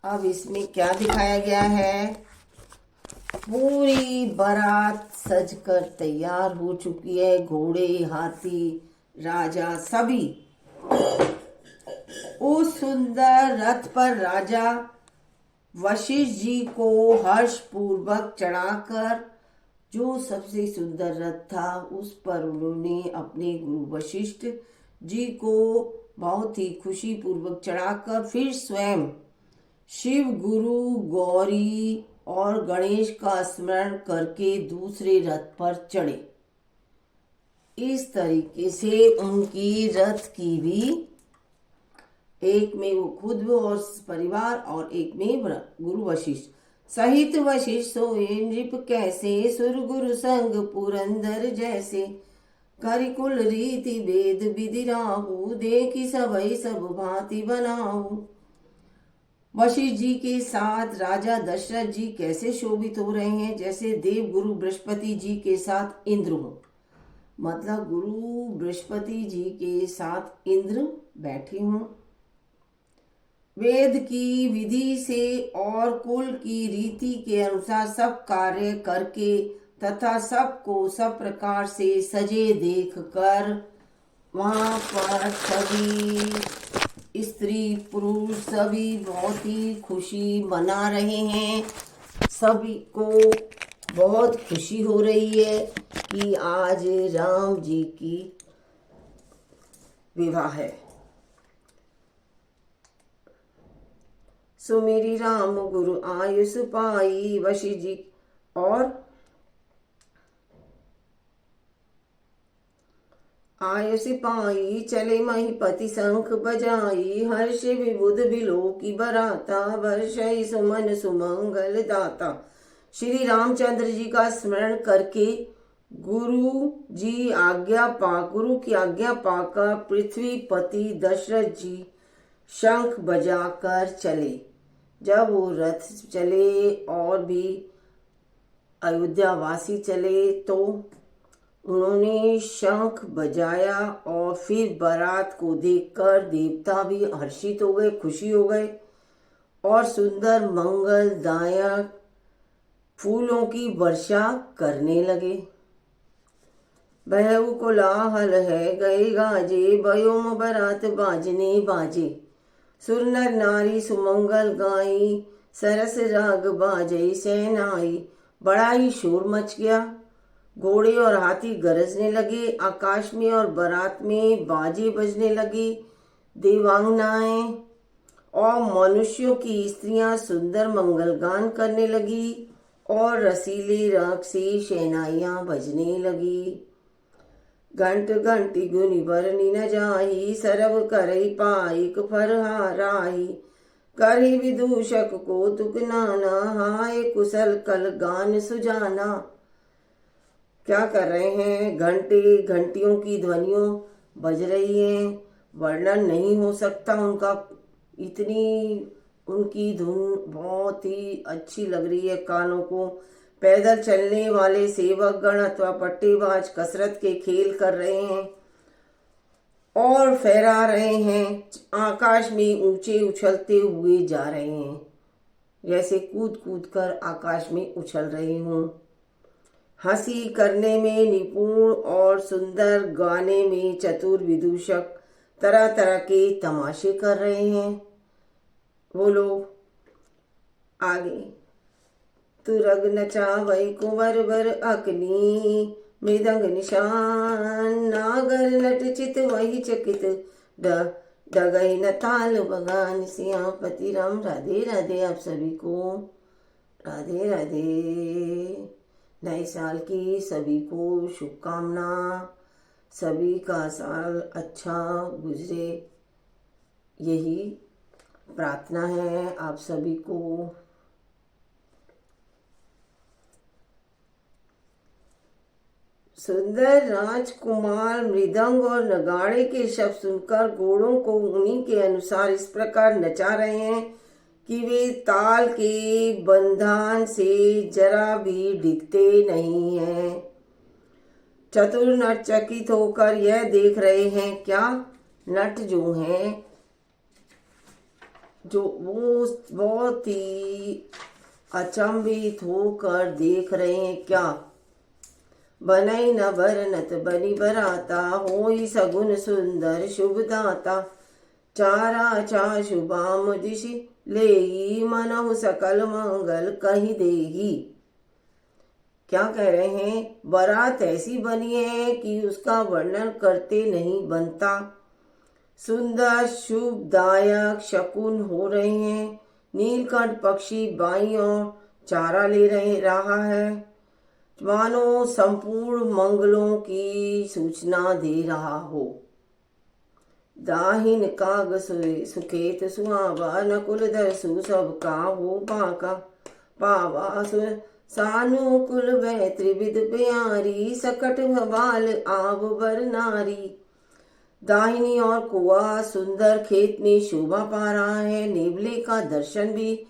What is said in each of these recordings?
अब इसमें क्या दिखाया गया है? पूरी बारात सजकर तैयार हो चुकी है। घोड़े, हाथी, राजा सभी उस सुंदर रथ पर राजा वशिष्ठ जी को हर्ष पूर्वक चढ़ाकर, जो सबसे सुंदर रथ था उस पर उन्होंने अपने गुरु वशिष्ठ जी को बहुत ही खुशी पूर्वक चढ़ाकर फिर स्वयं शिव, गुरु, गौरी और गणेश का स्मरण करके दूसरे रथ पर चढ़े। इस तरीके से उनकी रथ की भी, एक में वो खुद और परिवार और एक में गुरु वशिष्ठ सहित वशिष्ठ सोए नृप कैसे, सुर गुरु संग पुरंदर जैसे, करिकुल रीति वेद विधि राहु, देखी सबई सब भांति बनाऊ। वशिष्ठ जी के साथ राजा दशरथ जी कैसे शोभित हो रहे हैं, जैसे देव गुरु बृहस्पति जी के साथ इंद्र हो। मतलब गुरु बृहस्पति जी के साथ इंद्र बैठे हों। वेद की विधि से और कुल की रीति के अनुसार सब कार्य करके तथा सबको सब प्रकार से सजे देखकर वहां पर सभी स्त्री पुरुष सभी बहुत ही खुशी मना रहे हैं। सभी को बहुत खुशी हो रही है कि आज राम जी की विवाह है। सो मेरी राम गुरु आयुष पाई, वशिष्ठ जी और आयुष पाई, चले महीपति शंख बजाई, हर्ष विबुध बिलो की बराता, वर्षई सुमन सुमंगल दाता। श्री रामचंद्र जी का स्मरण करके गुरु की आज्ञा पाकर पृथ्वीपति दशरथ जी शंख बजाकर चले। जब वो रथ चले और भी अयोध्या वासी चले तो उन्होंने शंख बजाया और फिर बारात को देखकर देवता भी हर्षित हो गए, खुशी हो गए और सुंदर मंगलदायक फूलों की वर्षा करने लगे। बहू कोलाहल है गए गाजे, बयोम बारात बाजने बाजे, सुर नर नारी सुमंगल गाई, सरस राग बाजई सेनाई। बड़ा ही शोर मच गया, घोड़े और हाथी गरजने लगे, आकाश में और बारात में बाजे बजने लगे। देवांगनाएं और मनुष्यों की स्त्रियां सुंदर मंगल गान करने लगी और रसीले राग से शहनाइयां बजने लगी। घंट घंटी गुनि बरनी न जाही, सरब करई पाइक फरहाराही, करही विदूषक को तुक नाना, हाय कुशल कल गान सुजाना। क्या कर रहे हैं? घंटे घंटियों की ध्वनियों बज रही हैं, वर्णन नहीं हो सकता उनका। इतनी उनकी धुन बहुत ही अच्छी लग रही है कानों को। पैदल चलने वाले सेवक गण अथवा पट्टेबाज कसरत के खेल कर रहे हैं और फहरा रहे हैं, आकाश में ऊंचे उछलते हुए जा रहे हैं, जैसे कूद कूद कर आकाश में उछल रहे हों। हंसी करने में निपुण और सुंदर गाने में चतुर विदूषक तरह तरह के तमाशे कर रहे हैं। वो लोग आगे तुरग नचावई कुंवर बर अग्नि, मृदंग निशान नागर नट चित वही चकित, डगई न ताल बगान सियापति राम। राधे राधे आप सभी को, राधे राधे। नए साल की सभी को शुभकामना, सभी का साल अच्छा गुजरे, यही प्रार्थना है आप सभी को। सुंदर राजकुमार मृदंग और नगाड़े के शब्द सुनकर घोड़ों को उन्हीं के अनुसार इस प्रकार नचा रहे हैं कि वे ताल के बंधन से जरा भी डिगते नहीं हैं। चतुर नट चकित होकर यह देख रहे हैं क्या नट जो हैं जो वो बहुत ही अचंभित होकर देख रहे हैं। क्या बनई न बरनत बनी बराता, होई सगुन सुंदर शुभदाता। चारा चा शुभाम दिशि लेही, मनहु सकल मंगल कही देही। क्या कह रहे हैं? बारात ऐसी बनी है कि उसका वर्णन करते नहीं बनता। सुंदर शुभदायक शकुन हो रहे हैं। नीलकंठ पक्षी बाई ओर चारा ले रहा है, मानो संपूर्ण मंगलों की सूचना दे रहा हो। दाहिन काग सुखेत सुहावा, नकुल दरसु सब काहू बाका। पावा सानुकुल वह त्रिविध प्यारी, सकट भवाल आव बर नारी। दाहिनी ओर कुआ सुंदर खेत में शोभा पा रहा है। नेवले का दर्शन भी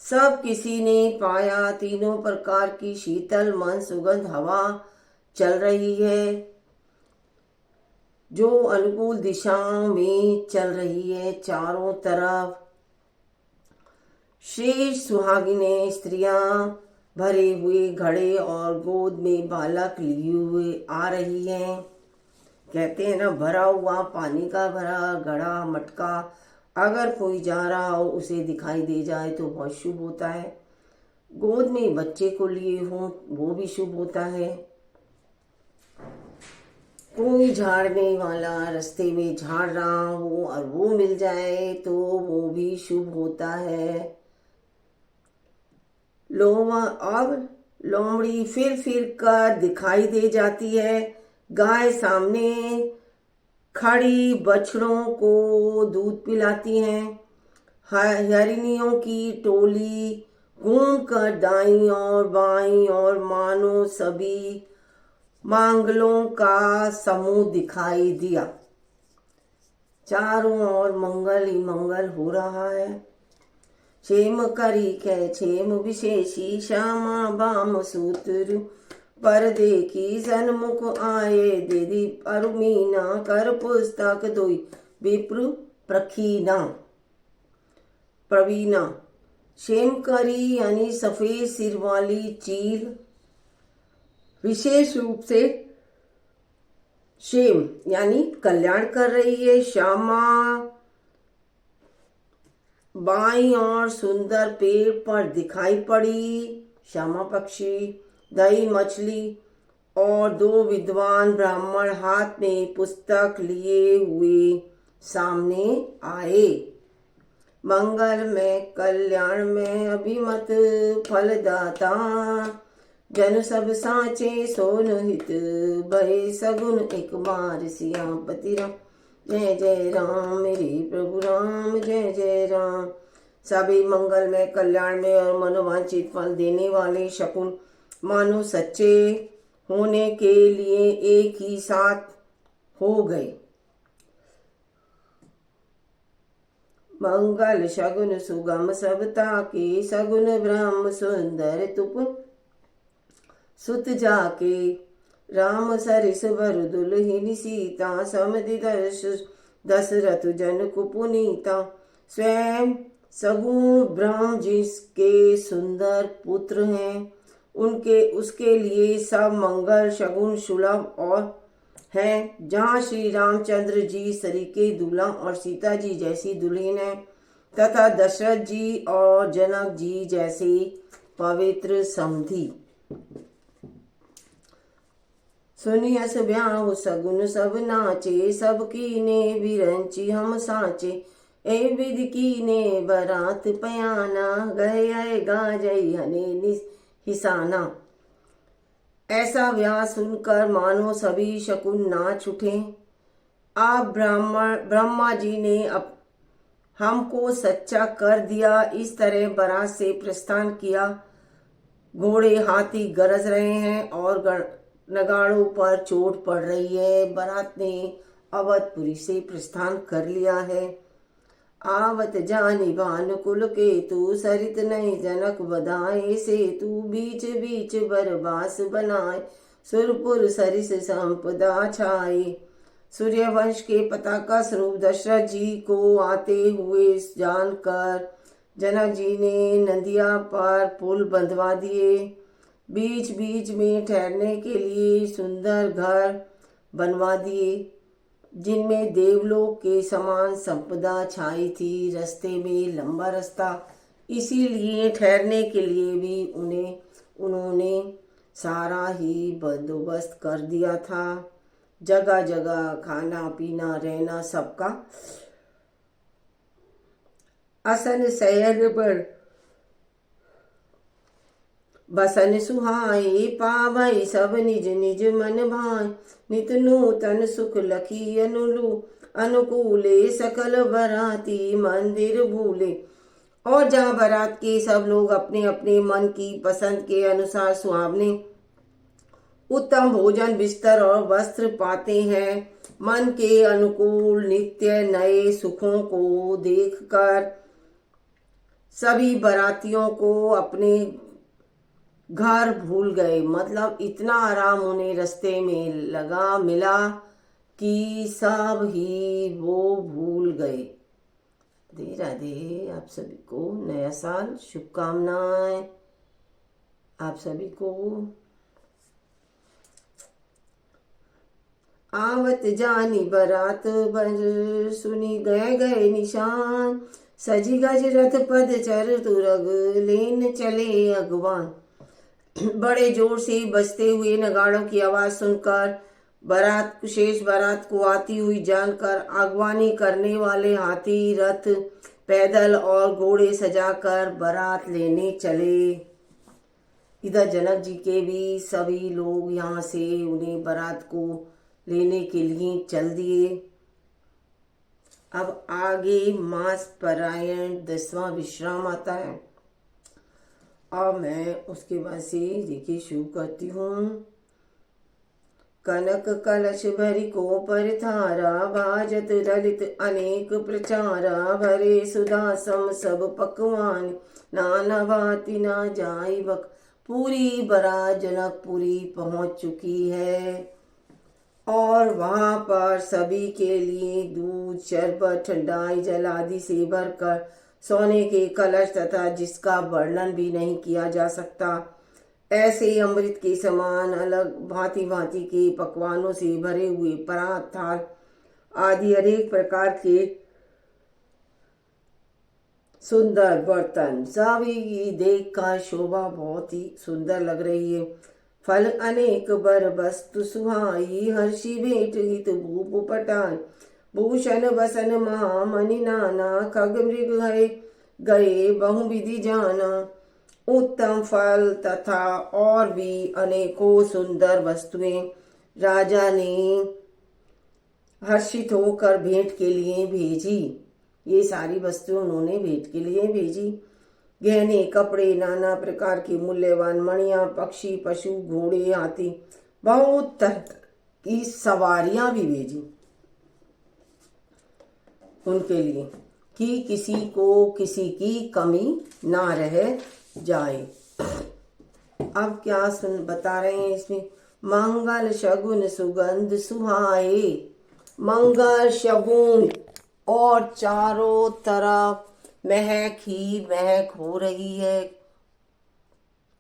सब किसी ने पाया। तीनों प्रकार की शीतल मन सुगंध हवा चल रही है, जो अनुकूल दिशाओं में चल रही है। चारों तरफ शेष सुहागिनें स्त्रियां भरे हुए घड़े और गोद में बालक लिए हुए आ रही हैं। कहते हैं ना, भरा हुआ पानी का भरा घड़ा मटका अगर कोई जा रहा हो उसे दिखाई दे जाए तो बहुत शुभ होता है। गोद में बच्चे को लिए हो वो भी शुभ होता है। कोई झाड़ने वाला रास्ते में झाड़ रहा हो और वो मिल जाए तो वो भी शुभ होता है। लोमड़ी फिर कर दिखाई दे जाती है। गाय सामने खड़ी बछड़ों को दूध पिलाती हैं। हरिणियों की टोली घूम कर दाईं और बाईं और मानो सभी मांगलों का समूह दिखाई दिया। चारों ओर मंगल ही मंगल हो रहा है। क्षेम करी कै क्षेम विशेषी, श्यामा बाम सूत्रु पर देखी। सन्मुख आए दीदी अरुमीना, कर पुस्तक दोई विप्र प्रखीना प्रवीणा। क्षेम करी यानी सफेद सिर वाली चील, विशेष रूप से क्षेम यानी कल्याण कर रही है। श्यामा बाईं और सुंदर पेड़ पर दिखाई पड़ी। श्यामा पक्षी, दही मछली और दो विद्वान ब्राह्मण हाथ में पुस्तक लिए हुए सामने आए। मंगल में कल्याण में अभिमत फलदाता, जन सब साचे सोन हित। भय सगुन एक बार सियापति राम, जय जय राम मेरे प्रभु राम, जय जय राम। सभी मंगल में कल्याण में और मनोवांछित फल देने वाले शकुन मानो सच्चे होने के लिए एक ही साथ हो गए। मंगल शगुन सुगम सबता के, सगुन ब्रह्म सुंदर तुपुन सुत जाके। राम सरिस वर दुलहिन सीता, समधि दशरथ जन कुपुनीता। स्वयं सगुण ब्रह्म जिसके सुंदर पुत्र हैं, उसके लिए सब मंगल शगुन सुलभ और हैं। जहाँ श्री रामचंद्र जी सरीके दूल्हा और सीता जी जैसी दुल्हन है, तथा दशरथ जी और जनक जी जैसे पवित्र समधी। सुनियस ब्याहु सगुन सब नाचे, सब कीने विरंची हम साचे। ए विधि कीने बरात पयाना, गए गाजई हने हिसाना। ऐसा ब्याह सुनकर मानो सभी शकुन नाच उठे। आप ब्रह्मा जी ने हमको सच्चा कर दिया। इस तरह बारात से प्रस्थान किया। घोड़े हाथी गरज रहे हैं और नगाड़ों पर चोट पड़ रही है। बारात ने अवधपुरी से प्रस्थान कर लिया है। आवत जानी भानुकुल केतु, सरित नहीं जनक बधाए सेतु। बीच बीच बरबास बनाए, सुरपुर सरिस संपदा छाए। सूर्यवंश के पताका स्वरूप दशरथ जी को आते हुए जानकर जनक जी ने नदिया पर पुल बंधवा दिए। बीच बीच में ठहरने के लिए सुंदर घर बनवा दिए, जिनमें देवलोक के समान संपदा छाई थी। रास्ते में लंबा रास्ता, इसीलिए ठहरने के लिए भी उन्होंने सारा ही बंदोबस्त कर दिया था। जगह जगह खाना पीना रहना सबका। असन शहर पर बसन सुहाए, पावई सब निज निज मन भाए। नित नूतन सुख लखी अनुकूले, सकल बराती मंदिर भूले। और जहाँ बारात के सब लोग अपने अपने मन की पसंद के अनुसार सुहावने उत्तम भोजन, बिस्तर और वस्त्र पाते हैं, मन के अनुकूल नित्य नए सुखों को देखकर सभी बारातियों को अपने घर भूल गए। मतलब इतना आराम उन्हें रास्ते में मिला कि सब ही वो भूल गए। राधे राधे। आप सभी को नया साल शुभकामनाएं। आप सभी को आवत जानी बारात बर, सुनी गए गए निशान। सजी गज रथ पद चर तुरग, लेन चले अगवान। बड़े जोर से बजते हुए नगाड़ों की आवाज सुनकर बारात शेष बारात को आती हुई जानकर अगवानी करने वाले हाथी, रथ, पैदल और घोड़े सजाकर बारात लेने चले। इधर जनक जी के भी सभी लोग यहाँ से उन्हें बारात को लेने के लिए चल दिए। अब आगे मास परायण 10वां विश्राम आता है और मैं उसके बाद से देखिए शुरू करती हूँ। कनक कलश भरी को परथारा, भाजत ललित अनेक प्रचारा। भरे सुधा सम सब पकवान, नाना भांति ना जाई बक। पूरी बारात जनकपुरी पहुंच चुकी है और वहां पर सभी के लिए दूध, शरबत, ठंडाई, जल आदि से भरकर सोने के कलश तथा जिसका वर्णन भी नहीं किया जा सकता ऐसे अमृत के समान अलग भांति भांति के पकवानों से भरे हुए परात, थाल आदि अनेक प्रकार के सुंदर बर्तन सभी की देख कर शोभा बहुत ही सुंदर लग रही है। फल अनेक बर वस्तु सुहाई, हर्षि भेंट हित भूप पटाई। भूषण बसन महामणि नाना, खग मृग गए बहुविधि जाना। उत्तम फल तथा और भी अनेकों सुंदर वस्तुएं राजा ने हर्षित होकर भेंट के लिए भेजी। ये सारी वस्तुएं उन्होंने भेंट के लिए भेजी। गहने, कपड़े, नाना प्रकार की मूल्यवान मणियां, पक्षी, पशु, घोड़े, हाथी, बहुत तरह की सवारियां भी भेजी उनके लिए कि किसी को किसी की कमी ना रह जाए। अब क्या बता रहे हैं इसमें। मंगल शगुन सुगंध सुहाए। मंगल शगुन और चारों तरफ महक ही महक हो रही है।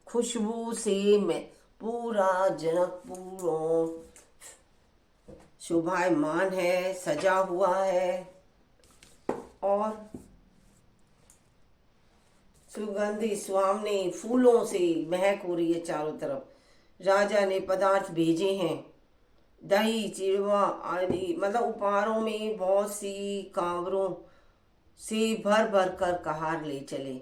खुशबू से मैं पूरा जनकपुर शोभायमान है, सजा हुआ है और सुगंधी सुहावने फूलों से महक हो रही है चारों तरफ। राजा ने पदार्थ भेजे हैं, दही, चिड़वा आदि, मतलब उपहारों में बहुत सी कांवरों से भर भर कर कहार ले चले।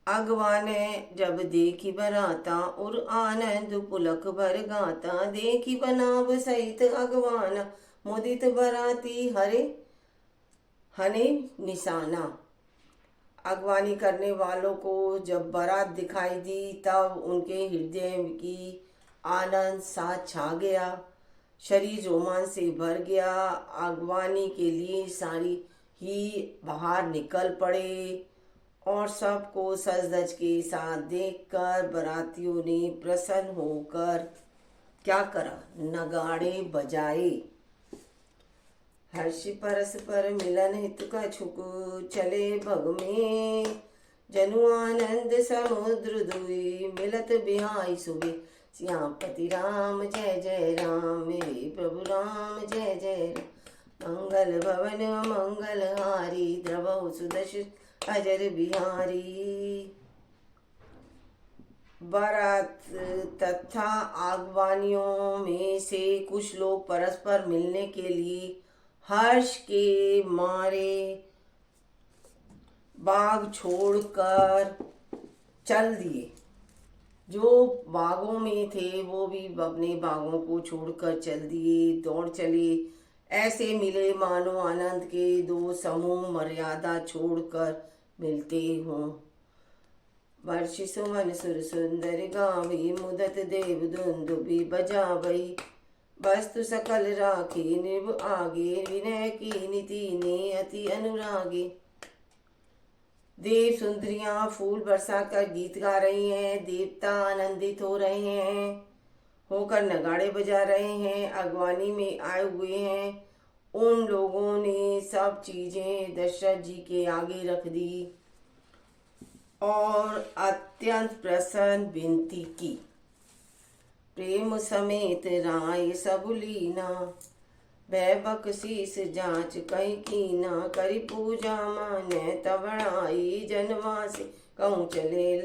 अगवा ने जब देखी बराता और आनंद पुलक भर गाता। देखी बनाव सहित अगवाना, मुदित बराती हरे हने निशाना। अगवानी करने वालों को जब बारात दिखाई दी तब उनके हृदय की आनंद सा छा गया, शरीर रोमांच से भर गया। अगवानी के लिए सारी ही बाहर निकल पड़े और सबको सज धज के साथ देखकर बारातियों ने प्रसन्न होकर क्या करा, नगाड़े बजाए। हर्ष परस्पर मिलन हित कछुक चले भग में। जनु आनंद समुद्र दुई मिलत बिहाई सुबे। श्यामपति राम जय जय राम, मेरे प्रभु राम जय जय राम। मंगल भवन मंगल हारी, द्रवहु सुदर्शन अजर बिहारी। बारात तथा आगवानियों में से कुछ लोग परस्पर मिलने के लिए हर्ष के मारे बाग छोड़कर चल दिए। जो बागों में थे वो भी अपने बागों को छोड़कर चल दिए, दौड़ चले। ऐसे मिले मानो आनंद के दो समूह मर्यादा छोड़कर मिलते हों। वर्षि सुमन सुर सुंदर गावी, मुदत देव दुंदुबी बजावई। वस्तु सकल राखी निर्भ आगे, विनय की नीति ने अति अनुरागी। देव सुंदरियां फूल बरसा कर गीत गा रही हैं, देवता आनंदित हो रहे हैं, होकर नगाड़े बजा रहे हैं, अगवानी में आए हुए हैं। उन लोगों ने सब चीजें दशरथ जी के आगे रख दी और अत्यंत प्रसन्न विनती की। प्रेम समेत राय सब लीना, वैभक शीस जांच कहीं कीना। करी पूजा माने तबड़ाई, जनवासी कहूँ चले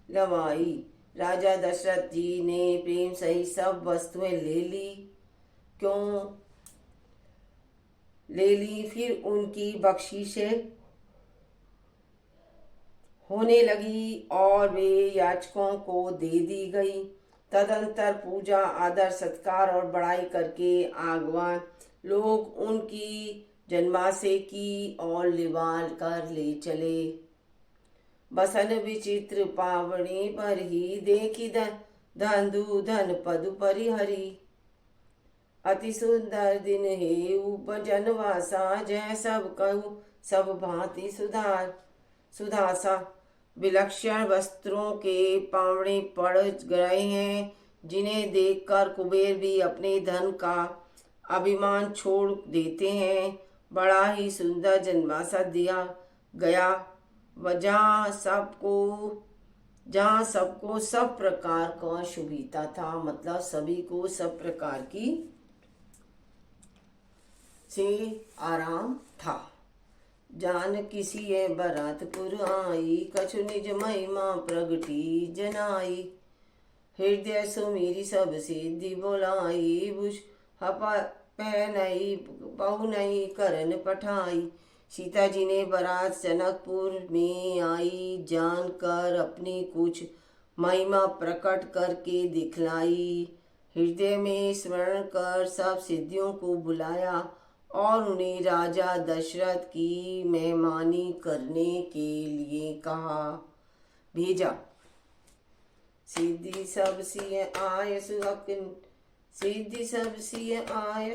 लवाई। राजा दशरथ जी ने प्रेम सहित सब वस्तुएं ले ली। क्यों ले ली? फिर उनकी बख्शीशें होने लगी और वे याचकों को दे दी गई। तदंतर पूजा आदर सत्कार और बड़ाई करके आगवान लोग उनकी जन्माशय की और लिवाल कर ले चले। बसन विचित्र पावनी पर ही देखी धंधु धन पदु परिहरी। अति सुंदर दिन हे जनवासा, जय सब कहूँ सब भांति सुधासा। विलक्षण वस्त्रों के पावड़े पड़ गए हैं, जिन्हें देखकर कुबेर भी अपने धन का अभिमान छोड़ देते हैं। बड़ा ही सुंदर जनवासा दिया गया, जहाँ सबको सब प्रकार का सुविधा था, मतलब सभी को सब प्रकार की से आराम था। जान किसी बरातपुर आई, कछु निज महिमा प्रगटी जनाई। हृदय सुमीरी सब सिद्धि बोलाई, बुझ हपा पहनई बहु नहीं करन पठाई। सीता जी ने बारात जनकपुर में आई, जानकर अपनी कुछ महिमा प्रकट करके दिखलाई। हृदय में स्मरण कर सब सिद्धियों को बुलाया और उन्हें राजा दशरथ की मेहमानी करने के लिए कहा, भेजा। सिद्धि सब सिय आय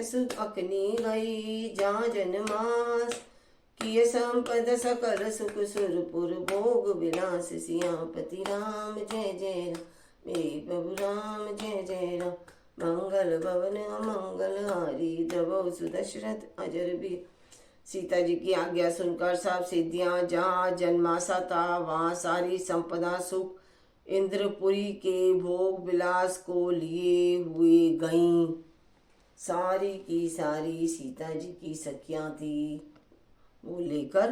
सुख अकनी गई, जहाँ जनमास किय संपद सकल सुख सुरपुर भोग विलास। सियापति राम जय जय राम, मेरे प्रभु राम जय जय राम। मंगल भवन मंगल हारी, द्रवहु सुदशरथ अजर भी। सीता जी की आज्ञा सुनकर सब सिद्धियां जहाँ जन्माशा था वहाँ सारी संपदा सुख इंद्रपुरी के भोग विलास को लिए हुए गईं। सारी की सारी सीता जी की सखियां थी, वो लेकर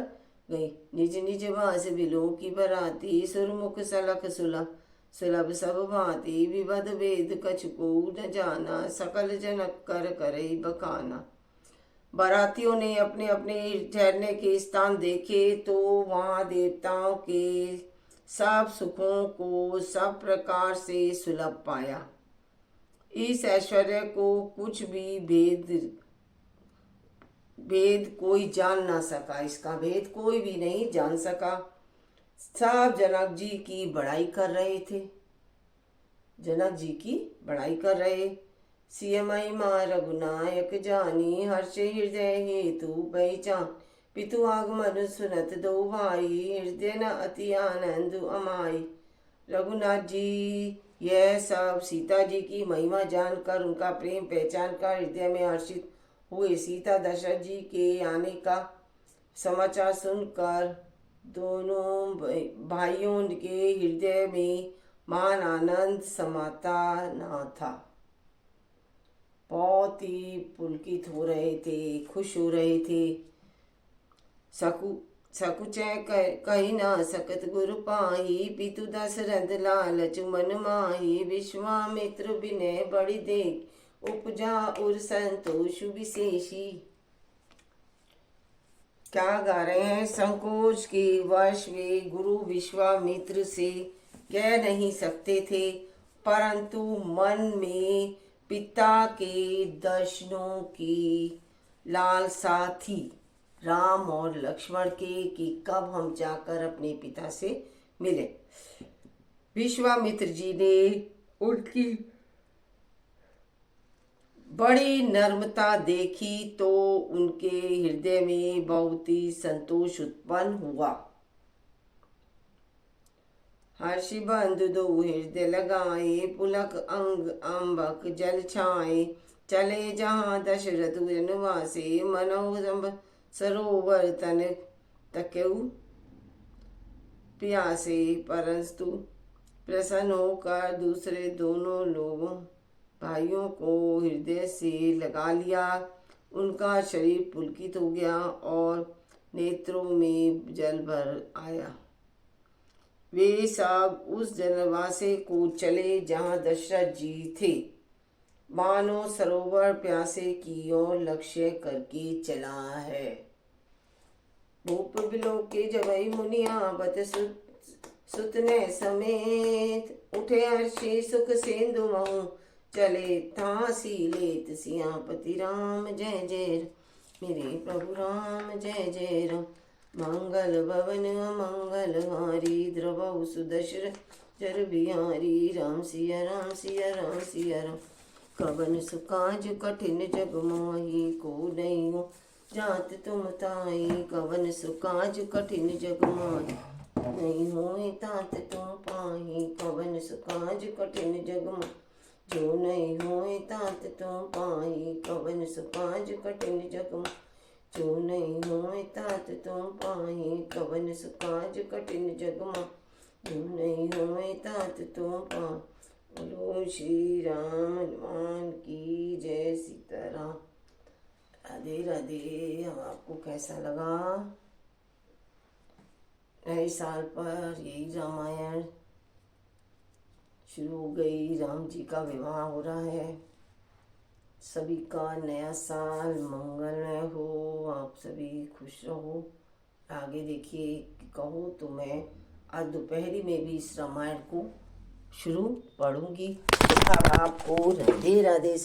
गई। निज निज वास बिलो की बराती, सुरमुख सलख सुलभ सब भांति। विवध वेद कछुको न जाना, सकल जनक कर करई बखाना। बारातियों ने अपने अपने ठहरने के स्थान देखे तो वहाँ देवताओं के सब सुखों को सब प्रकार से सुलभ पाया। इस ऐश्वर्य को कुछ भी भेद कोई जान ना सका, इसका भेद कोई भी नहीं जान सका। सब जनक जी की बड़ाई कर रहे थे, जनक जी की बड़ाई कर रहे। सिय महिमा रघुनायक जानी, हर्ष हृदय हेतु पहचान। पितु आगमन सुनत दो भाई, हृदय न अति आनंद अमाई। रघुनाथ जी यह सब सीता जी की महिमा जानकर उनका प्रेम पहचान कर हृदय में हर्षित हुए। सीता दशरथ जी के आने का समाचार सुनकर दोनों भाइयों के हृदय में महान आनंद समाता न था। बहुत ही पुलकित हो रहे थे, खुश हो रहे थे। सकुचै कही ना सकत गुरु पाही, पितु दशरथ लालच मन माही। विश्वामित्र विनय बड़ी देख, उपजा उर संतोष विशेषी। क्या गा रहे हैं? संकोच के वश वे गुरु विश्वामित्र से कह नहीं सकते थे, परंतु मन में पिता के दर्शनों की लालसा थी, राम और लक्ष्मण के, कि कब हम जाकर अपने पिता से मिले। विश्वामित्र जी ने उनकी बड़ी नम्रता देखी तो उनके हृदय में बहुत ही संतोष उत्पन्न हुआ। हर्षि बंधु दो हृदय लगाए, पुलक अंग अंबक जल छाए। चले जहाँ दशरथ वनवासे, मनोरम सरोवर तन तकेउ प्यासे। परंतु प्रसन्न होकर दूसरे दोनों लोगों भाइयों को हृदय से लगा लिया। उनका शरीर पुलकित हो गया और नेत्रों में जल भर आया। वे सब उस जनवासे को चले जहाँ दशरथ जी थे, मानो सरोवर प्यासे की ओर लक्ष्य करके चला है। भूप बिलोके जबई मुनिया बत सुतने समेत, उठे हर्षि सुख सिंधु महु। चले तासी लेत सियापति राम जय जय, मेरे प्रभु राम जय जय राम। मंगल भवन मंगल हारी, द्रवहु सुदशरथ जर बिहारी। राम सिया राम सिया राम सिया राम, कवन सुकाज कठिन जग माही। को नहीं हो जात तुम ताई, कवन सुकाज कठिन जग माही। नहीं होए तात तुम पाही, कवन सुकाज कठिन जग माही। जो नहीं होए तात तुम पाही, कवन सुकाज कठिन जग माही। जो नहीं होए तात तुम पाही, कवन सुकाज कठिन जग माही। जो नहीं होए तात तुम पाही। बोलो श्री राम हनुमान की जय। सीताराम। राधे राधे। हम आपको कैसा लगा? नए साल पर यही रामायण शुरू हो गई, राम जी का विवाह हो रहा है। सभी का नया साल मंगलमय हो, आप सभी खुश रहो। आगे देखिए, कहो तो मैं आज दोपहरी में भी इस रामायण को शुरू पढ़ूंगी। अब आपको राधे राधे।